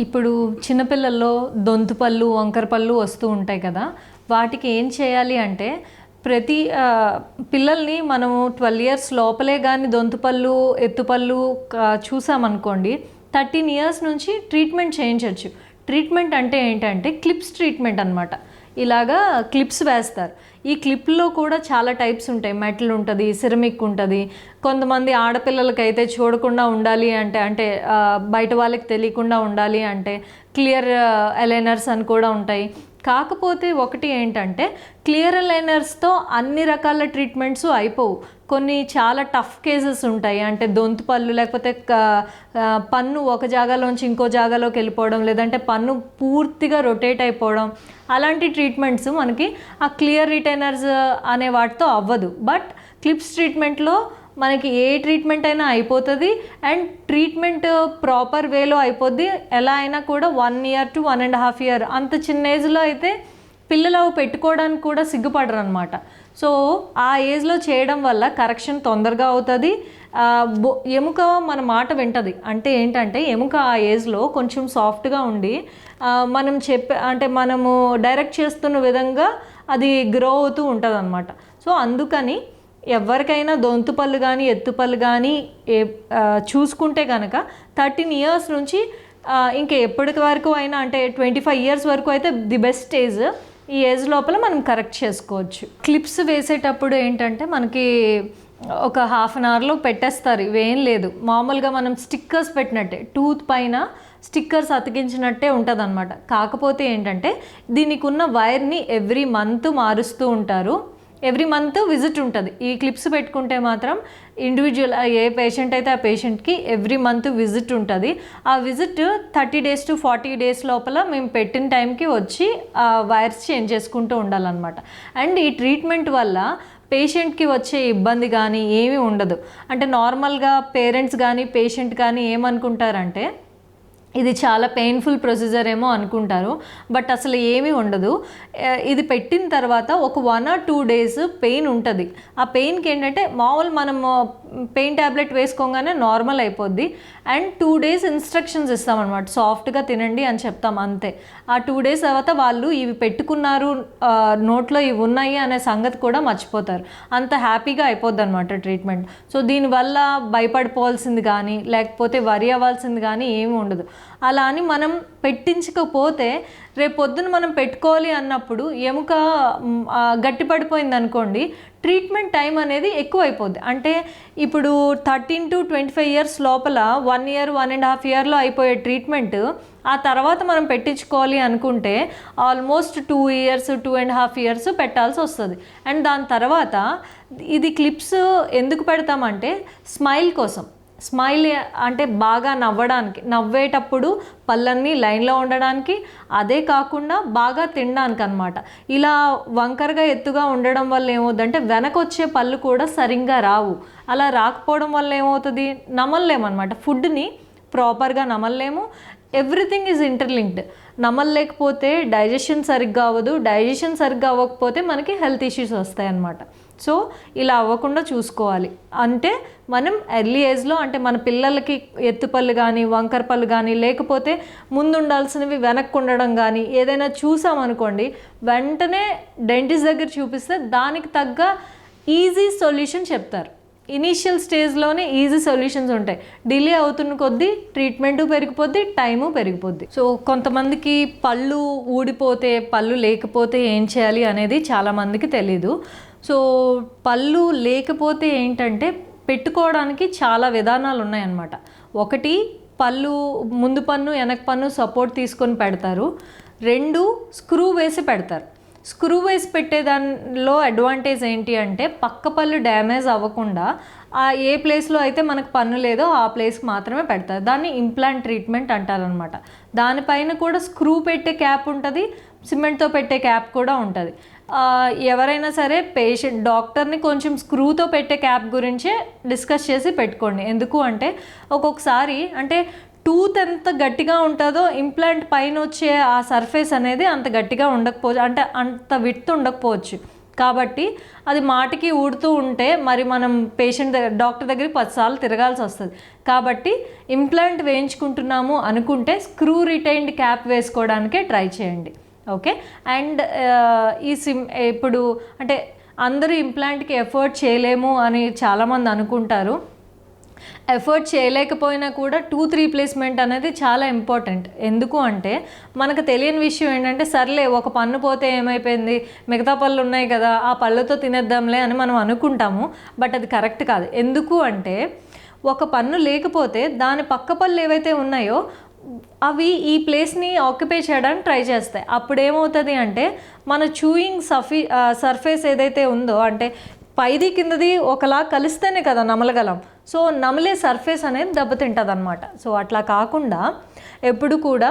ఇప్పుడు చిన్నపిల్లల్లో దొంతు పళ్ళు, వంకర పళ్ళు వస్తూ ఉంటాయి కదా! వాటికి ఏం చేయాలి అంటే ప్రతి పిల్లల్ని మనము 12 ఇయర్స్ లోపలే గాని దొంతు పళ్ళు, ఎత్తు పళ్ళు చూసామనుకోండి 13 ఇయర్స్ నుంచి ట్రీట్మెంట్ చేయించొచ్చు. ట్రీట్మెంట్ అంటే ఏంటంటే క్లిప్స్ ట్రీట్మెంట్ అనమాట. ఇలాగా క్లిప్స్ వేస్తారు. ఈ క్లిప్‌లో కూడా చాలా టైప్స్ ఉంటాయి. మెటల్ ఉంటది, సిరమిక్ ఉంటది. కొంతమంది ఆడపిల్లలకైతే చూడకుండా ఉండాలి అంటే బయట వాళ్ళకి తెలియకుండా ఉండాలి అంటే క్లియర్ అలైనర్స్ అని కూడా ఉంటాయి. కాకపోతే ఒకటి ఏంటంటే క్లియర్ అలైనర్స్తో అన్ని రకాల ట్రీట్మెంట్స్ అయిపోవు. కొన్ని చాలా టఫ్ కేసెస్ ఉంటాయి. అంటే దొంతు పళ్ళు లేకపోతే పన్ను ఒక జాగాలోంచి ఇంకో జాగాలోకి వెళ్ళిపోవడం, లేదంటే పన్ను పూర్తిగా రొటేట్ అయిపోవడం, అలాంటి ట్రీట్మెంట్స్ మనకి ఆ క్లియర్ రిటైనర్స్ అనే వాటితో అవ్వదు. బట్ క్లిప్స్ ట్రీట్మెంట్లో మనకి ఏ ట్రీట్మెంట్ అయినా అయిపోతుంది. అండ్ ట్రీట్మెంట్ ప్రాపర్ వేలో అయిపోద్ది. ఎలా అయినా కూడా 1 ఇయర్ టు 1.5 ఇయర్ అంత చిన్న ఏజ్లో అయితే పిల్లలు అవి పెట్టుకోవడానికి కూడా సిగ్గుపడరు అనమాట. సో ఆ ఏజ్లో చేయడం వల్ల కరెక్షన్ తొందరగా అవుతుంది. ఎముక మన మాట వింటది. అంటే ఏంటంటే ఎముక ఆ ఏజ్లో కొంచెం సాఫ్ట్గా ఉండి మనం మనము డైరెక్ట్ చేస్తున్న విధంగా అది గ్రో అవుతూ ఉంటుంది అనమాట. సో అందుకని ఎవరికైనా దొంతు పళ్ళు కానీ ఎత్తు పళ్ళు కానీ చూసుకుంటే కనుక 13 ఇయర్స్ నుంచి ఇంకా ఎప్పటి వరకు అయినా అంటే 25 ఇయర్స్ వరకు అయితే ది బెస్ట్ ఏజ్. ఈ ఏజ్ లోపల మనం కరెక్ట్ చేసుకోవచ్చు. క్లిప్స్ వేసేటప్పుడు ఏంటంటే మనకి ఒక హాఫ్ అన్ అవర్లో పెట్టేస్తారు. ఇవేం లేదు, మామూలుగా మనం స్టిక్కర్స్ పెట్టినట్టే టూత్ పైన స్టిక్కర్స్ అతికించినట్టే ఉంటుంది అనమాట. కాకపోతే ఏంటంటే దీనికి ఉన్న వైర్ని ఎవ్రీ మంత్ మారుస్తూ ఉంటారు. ఎవ్రీ మంత్ విజిట్ ఉంటుంది. ఈ క్లిప్స్ పెట్టుకుంటే మాత్రం ఇండివిజువల్ ఏ పేషెంట్ అయితే ఆ పేషెంట్కి ఎవ్రీ మంత్ విజిట్ ఉంటుంది. ఆ విజిట్ 30 డేస్ టు 40 డేస్ లోపల మేము పెట్టిన టైంకి వచ్చి ఆ వైర్స్ చేంజ్ చేసుకుంటూ ఉండాలన్నమాట. అండ్ ఈ ట్రీట్మెంట్ వల్ల పేషెంట్కి వచ్చే ఇబ్బంది కానీ ఏమీ ఉండదు. అంటే నార్మల్గా పేరెంట్స్ కానీ పేషెంట్ కానీ ఏమనుకుంటారంటే ఇది చాలా పెయిన్ఫుల్ ప్రొసీజర్ ఏమో అనుకుంటారు. బట్ అసలు ఏమీ ఉండదు. ఇది పెట్టిన తర్వాత ఒక 1 or 2 డేస్ పెయిన్ ఉంటుంది. ఆ పెయిన్కి ఏంటంటే మనము పెయిన్ ట్యాబ్లెట్ వేసుకోగానే నార్మల్ అయిపోద్ది. అండ్ 2 డేస్ ఇన్స్ట్రక్షన్స్ ఇస్తామన్నమాట. సాఫ్ట్గా తినండి అని చెప్తాం అంతే. ఆ 2 డేస్ తర్వాత వాళ్ళు ఇవి పెట్టుకున్నారు, నోట్లో ఇవి ఉన్నాయి అనే సంగతి కూడా మర్చిపోతారు. అంత హ్యాపీగా అయిపోద్ది అనమాట ట్రీట్మెంట్. సో దీనివల్ల భయపడిపోవాల్సింది కానీ లేకపోతే వరి అవ్వాల్సింది కానీ ఏమీ ఉండదు. అలా అని మనం పెట్టించకపోతే రేపొద్దున మనం పెట్టుకోవాలి అన్నప్పుడు ఎముక గట్టిపడిపోయింది అనుకోండి, ట్రీట్మెంట్ టైం అనేది ఎక్కువ అయిపోద్ది. అంటే ఇప్పుడు 13 to 25 ఇయర్స్ లోపల 1 ఇయర్ 1.5 ఇయర్లో అయిపోయే ట్రీట్మెంట్ ఆ తర్వాత మనం పెట్టించుకోవాలి అనుకుంటే ఆల్మోస్ట్ 2 ఇయర్స్ 2.5 ఇయర్స్ పెట్టాల్సి వస్తుంది. అండ్ దాని తర్వాత ఇది క్లిప్స్ ఎందుకు పెడతామంటే స్మైల్ కోసం. స్మైల్ అంటే బాగా నవ్వడానికి, నవ్వేటప్పుడు పళ్ళన్నీ లైన్లో ఉండడానికి, అదే కాకుండా బాగా తినడానికి అనమాట. ఇలా వంకరగా ఎత్తుగా ఉండడం వల్ల ఏమవుతుందంటే వెనకొచ్చే పళ్ళు కూడా సరిగ్గా రావు. అలా రాకపోవడం వల్ల ఏమవుతుంది, నమలలేమన్నమాట. ఫుడ్ని ప్రాపర్గా నమలలేము. Everything is interlinked. నమలలేకపోతే డైజెషన్ సరిగ్గా అవ్వదు. డైజెషన్ సరిగ్గా అవ్వకపోతే మనకి హెల్త్ ఇష్యూస్ వస్తాయి అన్నమాట. సో ఇలా అవ్వకుండా చూసుకోవాలి. అంటే మనం ఎర్లీ ఏజ్లో అంటే మన పిల్లలకి ఎత్తుపళ్ళు కానీ వంకర పళ్ళు కానీ లేకపోతే ముందు ఉండాల్సినవి వెనక్కి ఉండడం కానీ ఏదైనా చూసామనుకోండి, వెంటనే డెంటిస్ట్ దగ్గర చూపిస్తే దానికి తగ్గ ఈజీ సొల్యూషన్ చెప్తారు. ఇనీషియల్ స్టేజ్లోనే ఈజీ సొల్యూషన్స్ ఉంటాయి. డిలే అవుతున్న కొద్దీ ట్రీట్మెంటు పెరిగిపోద్ది, టైము పెరిగిపోద్ది. సో కొంతమందికి పళ్ళు ఊడిపోతే పళ్ళు లేకపోతే ఏం చేయాలి అనేది చాలామందికి తెలీదు. సో పళ్ళు లేకపోతే ఏంటంటే పెట్టుకోవడానికి చాలా విధానాలు ఉన్నాయన్నమాట. ఒకటి, పళ్ళు ముందు పన్ను వెనక పన్ను సపోర్ట్ తీసుకొని పెడతారు. 2, స్క్రూ వేసి పెడతారు. స్క్రూ వేసి పెట్టే దానిలో అడ్వాంటేజ్ ఏంటి అంటే పక్క పళ్ళు డ్యామేజ్ అవ్వకుండా ఏ ప్లేస్లో అయితే మనకు పన్ను లేదో ఆ ప్లేస్కి మాత్రమే పెడతారు. దాన్ని ఇంప్లాంట్ ట్రీట్మెంట్ అంటారనమాట. దానిపైన కూడా స్క్రూ పెట్టే క్యాప్ ఉంటుంది, సిమెంట్తో పెట్టే క్యాప్ కూడా ఉంటుంది. ఎవరైనా సరే డాక్టర్ని కొంచెం స్క్రూతో పెట్టే క్యాప్ గురించే డిస్కస్ చేసి పెట్టుకోండి. ఎందుకు అంటే ఒక్కొక్కసారి అంటే టూత్ ఎంత గట్టిగా ఉంటుందో ఇంప్లాంట్ పైన వచ్చే ఆ సర్ఫేస్ అనేది అంత గట్టిగా ఉండకపోవచ్చు, అంటే అంత విడ్త్ ఉండకపోవచ్చు. కాబట్టి అది మాటికి ఊడుతూ ఉంటే మరి మనం డాక్టర్ దగ్గరికి 10 సార్లు తిరగాల్సి వస్తుంది. కాబట్టి ఇంప్లాంట్ వేయించుకుంటున్నాము అనుకుంటే స్క్రూ రిటైన్డ్ క్యాప్ వేసుకోవడానికే ట్రై చేయండి. ఓకే. అండ్ ఇప్పుడు అంటే అందరూ ఇంప్లాంట్కి ఎఫర్ట్ చేయలేము అని చాలామంది అనుకుంటారు. ఎఫర్ట్ చేయలేకపోయినా కూడా టూత్ రీప్లేస్మెంట్ అనేది చాలా ఇంపార్టెంట్. ఎందుకు అంటే మనకు తెలియని విషయం ఏంటంటే సర్లే ఒక పన్ను పోతే ఏమైపోయింది, మిగతా పళ్ళు ఉన్నాయి కదా, ఆ పళ్ళతో తినేద్దాంలే అని మనం అనుకుంటాము. బట్ అది కరెక్ట్ కాదు. ఎందుకు అంటే ఒక పన్ను లేకపోతే దాని పక్క పళ్ళు ఏవైతే ఉన్నాయో అవి ఈ ప్లేస్ని ఆక్యుపై చేయడానికి ట్రై చేస్తాయి. అప్పుడు ఏమవుతుంది అంటే మన చూయింగ్ సర్ఫేస్ ఏదైతే ఉందో, అంటే పైది కిందది ఒకలా కలిస్తేనే కదా నమలగలం. సో నమలే సర్ఫేస్ అనేది దెబ్బతింటుంది అనమాట. సో అట్లా కాకుండా ఎప్పుడు కూడా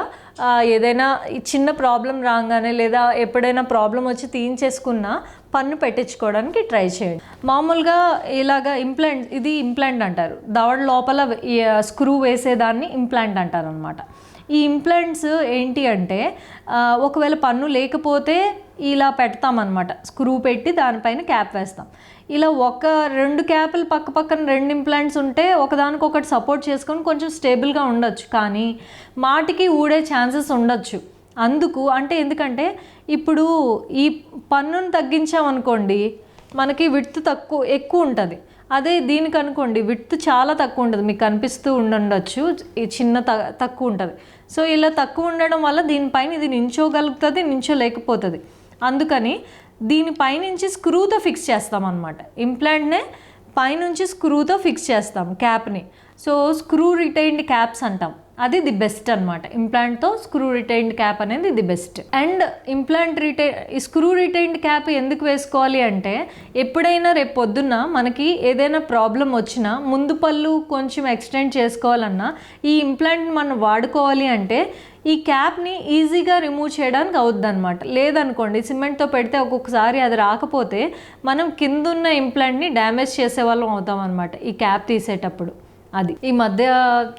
ఏదైనా చిన్న ప్రాబ్లం రాగానే లేదా ఎప్పుడైనా ప్రాబ్లం వచ్చి తీయించేసుకున్నా పన్ను పెట్టించుకోవడానికి ట్రై చేయండి. మామూలుగా ఇలాగా ఇంప్లాంట్ అంటారు. దవడ లోపల స్క్రూ వేసేదాన్ని ఇంప్లాంట్ అంటారు అనమాట. ఈ ఇంప్లాంట్స్ ఏంటి అంటే ఒకవేళ పన్ను లేకపోతే ఇలా పెడతామన్నమాట. స్క్రూ పెట్టి దానిపైన క్యాప్ వేస్తాం. ఇలా 2 క్యాపులు పక్కన 2 ఇంప్లాంట్స్ ఉంటే ఒకదానికొకటి సపోర్ట్ చేసుకొని కొంచెం స్టేబుల్గా ఉండొచ్చు. కానీ మాటికి ఊడే ఛాన్సెస్ ఉండొచ్చు. ఎందుకంటే ఇప్పుడు ఈ పన్నును తగ్గించామనుకోండి మనకి విడ్త్ ఎక్కువ ఉంటుంది. అదే దీనికి అనుకోండి విడ్త్ చాలా తక్కువ ఉంటుంది. మీకు కనిపిస్తూ ఉండొచ్చు, ఈ చిన్న తక్కువ ఉంటుంది. సో ఇలా తక్కువ ఉండడం వల్ల దీనిపైన ఇది నించోగలుగుతుంది, నించోలేకపోతుంది. అందుకని దీనిపైనుంచి స్క్రూతో ఫిక్స్ చేస్తాం అన్నమాట. ఇంప్లాంట్నే పైనుంచి స్క్రూతో ఫిక్స్ చేస్తాం క్యాప్ని. సో స్క్రూ రిటైన్డ్ క్యాప్స్ అంటాం. అది ది బెస్ట్ అనమాట. ఇంప్లాంట్తో స్క్రూ రిటైన్డ్ క్యాప్ అనేది the best. And screw retained cap ఎందుకు వేసుకోవాలి అంటే ఎప్పుడైనా రేపు పొద్దున్న మనకి ఏదైనా ప్రాబ్లం వచ్చినా ముందు పళ్ళు కొంచెం ఎక్స్టెండ్ చేసుకోవాలన్నా ఈ ఇంప్లాంట్ని మనం వాడుకోవాలి అంటే ఈ క్యాప్ని ఈజీగా రిమూవ్ చేయడానికి అవుద్ది అనమాట. లేదనుకోండి సిమెంట్తో పెడితే ఒక్కొక్కసారి అది రాకపోతే మనం కిందున్న ఇంప్లాంట్ని డ్యామేజ్ చేసేవాళ్ళం అవుతాం అనమాట ఈ క్యాప్ తీసేటప్పుడు. అది ఈ మధ్య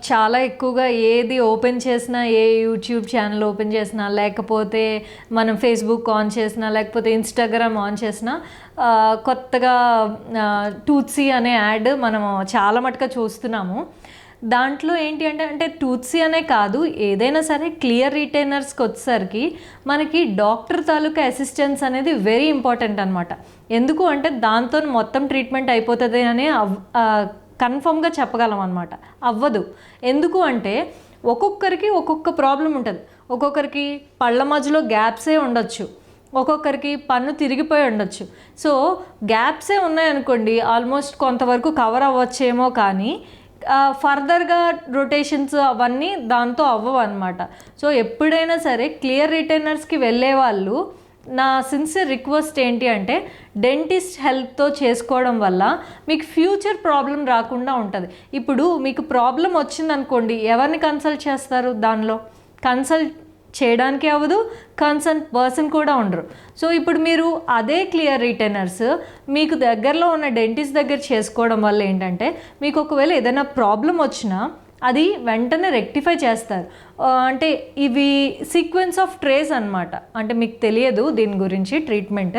చాలా ఎక్కువగా ఏది ఓపెన్ చేసినా, ఏ యూట్యూబ్ ఛానల్ ఓపెన్ చేసినా, లేకపోతే మనం ఫేస్బుక్ ఆన్ చేసినా, లేకపోతే ఇన్స్టాగ్రామ్ ఆన్ చేసినా కొత్తగా టూత్సీ అనే యాడ్ మనం చాలా మటుగా చూస్తున్నాము. దాంట్లో ఏంటి అంటే టూత్సీ అనే కాదు, ఏదైనా సరే క్లియర్ రిటైనర్స్కి వచ్చేసరికి మనకి డాక్టర్ తాలూకా అసిస్టెన్స్ అనేది వెరీ ఇంపార్టెంట్ అనమాట. ఎందుకు అంటే దాంతో మొత్తం ట్రీట్మెంట్ అయిపోతుంది అని కన్ఫర్మ్గా చెప్పగలం అనమాట. అవ్వదు. ఎందుకు అంటే ఒక్కొక్కరికి ఒక్కొక్క ప్రాబ్లం ఉంటుంది. ఒక్కొక్కరికి పళ్ళ మధ్యలో గ్యాప్సే ఉండొచ్చు, ఒక్కొక్కరికి పన్ను తిరిగిపోయి ఉండొచ్చు. సో గ్యాప్సే ఉన్నాయనుకోండి ఆల్మోస్ట్ కొంతవరకు కవర్ అవ్వచ్చేమో, కానీ ఫర్దర్గా రొటేషన్స్ అవన్నీ దాంతో అవ్వవు అనమాట. సో ఎప్పుడైనా సరే క్లియర్ రిటైనర్స్కి వెళ్ళే వాళ్ళు నా సిన్సియర్ రిక్వెస్ట్ ఏంటి అంటే డెంటిస్ట్ హెల్ప్తో చేసుకోవడం వల్ల మీకు ఫ్యూచర్ ప్రాబ్లం రాకుండా ఉంటుంది. ఇప్పుడు మీకు ప్రాబ్లం వచ్చిందనుకోండి ఎవరిని కన్సల్ట్ చేస్తారు? దానిలో కన్సల్ట్ చేయడానికి అవ్వదు, కన్సల్ట్ పర్సన్ కూడా ఉండరు. సో ఇప్పుడు మీరు అదే క్లియర్ రిటైనర్స్ మీకు దగ్గరలో ఉన్న డెంటిస్ట్ దగ్గర చేసుకోవడం వల్ల ఏంటంటే మీకు ఒకవేళ ఏదైనా ప్రాబ్లం వచ్చినా అది వెంటనే రెక్టిఫై చేస్తారు. అంటే ఇవి సీక్వెన్స్ ఆఫ్ ట్రేస్ అనమాట. అంటే మీకు తెలియదు దీని గురించి ట్రీట్మెంట్.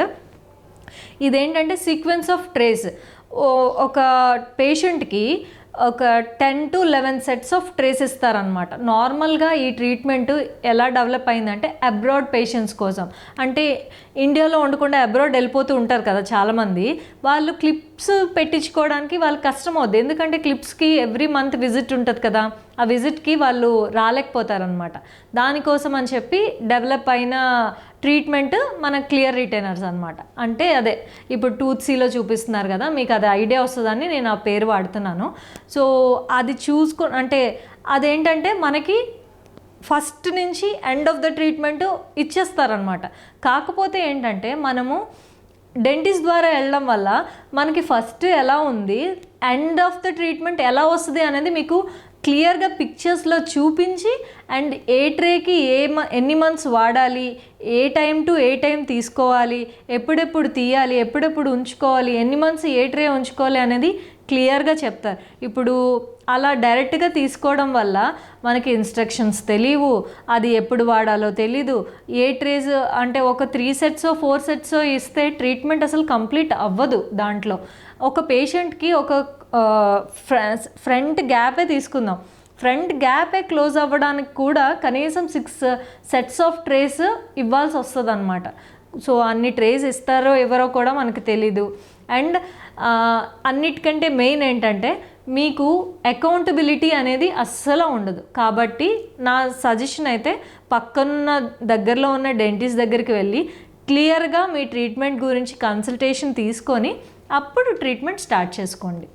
ఇదేంటంటే సీక్వెన్స్ ఆఫ్ ట్రేస్. ఒక పేషెంట్కి ఒక 10 to 11 సెట్స్ ఆఫ్ ట్రేస్ ఇస్తారనమాట. నార్మల్గా ఈ ట్రీట్మెంట్ ఎలా డెవలప్ అయిందంటే అబ్రాడ్ పేషెంట్స్ కోసం, అంటే ఇండియాలో ఉండకుండా అబ్రాడ్ వెళ్ళిపోతూ ఉంటారు కదా చాలామంది, వాళ్ళు క్లిప్స్ పెట్టించుకోవడానికి వాళ్ళకి కష్టం అవుద్ది. ఎందుకంటే క్లిప్స్కి ఎవ్రీ మంత్ విజిట్ ఉంటుంది కదా, ఆ విజిట్కి వాళ్ళు రాలేకపోతారనమాట. దానికోసం అని చెప్పి డెవలప్ అయిన ట్రీట్మెంట్ మన క్లియర్ రిటైనర్స్ అనమాట. అంటే అదే ఇప్పుడు టూత్సీలో చూపిస్తున్నారు కదా, మీకు అది ఐడియా వస్తుందని నేను ఆ పేరు వాడుతున్నాను. సో అది అంటే అదేంటంటే మనకి ఫస్ట్ నుంచి ఎండ్ ఆఫ్ ద ట్రీట్మెంట్ ఇచ్చేస్తారనమాట. కాకపోతే ఏంటంటే మనము డెంటిస్ట్ ద్వారా వెళ్ళడం వల్ల మనకి ఫస్ట్ ఎలా ఉంది, ఎండ్ ఆఫ్ ద ట్రీట్మెంట్ ఎలా వస్తుంది అనేది మీకు క్లియర్గా పిక్చర్స్లో చూపించి, అండ్ ఏ ట్రేకి ఎన్ని మంత్స్ వాడాలి, ఏ టైం టు ఏ టైం తీసుకోవాలి, ఎప్పుడెప్పుడు తీయాలి, ఎప్పుడెప్పుడు ఉంచుకోవాలి, ఎన్ని మంత్స్ ఏ ట్రే ఉంచుకోవాలి అనేది క్లియర్గా చెప్తారు. ఇప్పుడు అలా డైరెక్ట్గా తీసుకోవడం వల్ల మనకి ఇన్స్ట్రక్షన్స్ తెలియవు, అది ఎప్పుడు వాడాలో తెలీదు. ఏ ట్రేస్ అంటే ఒక 3 సెట్సో 4 సెట్సో ఇస్తే ట్రీట్మెంట్ అసలు కంప్లీట్ అవ్వదు. దాంట్లో ఒక పేషెంట్కి ఒక ఫ్రంట్ గ్యాపే తీసుకుందాం, ఫ్రంట్ గ్యాపే క్లోజ్ అవ్వడానికి కూడా కనీసం 6 సెట్స్ ఆఫ్ ట్రేస్ ఇవ్వాల్సి వస్తుంది అనమాట. సో అన్ని ట్రేస్ ఇస్తారో ఎవరో కూడా మనకు తెలీదు. అండ్ అన్నిటికంటే మెయిన్ ఏంటంటే మీకు అకౌంటబిలిటీ అనేది అస్సలు ఉండదు. కాబట్టి నా సజెషన్ అయితే పక్కనున్న దగ్గరలో ఉన్న డెంటిస్ట్ దగ్గరికి వెళ్ళి క్లియర్గా మీ ట్రీట్మెంట్ గురించి కన్సల్టేషన్ తీసుకొని అప్పుడు ట్రీట్మెంట్ స్టార్ట్ చేసుకోండి.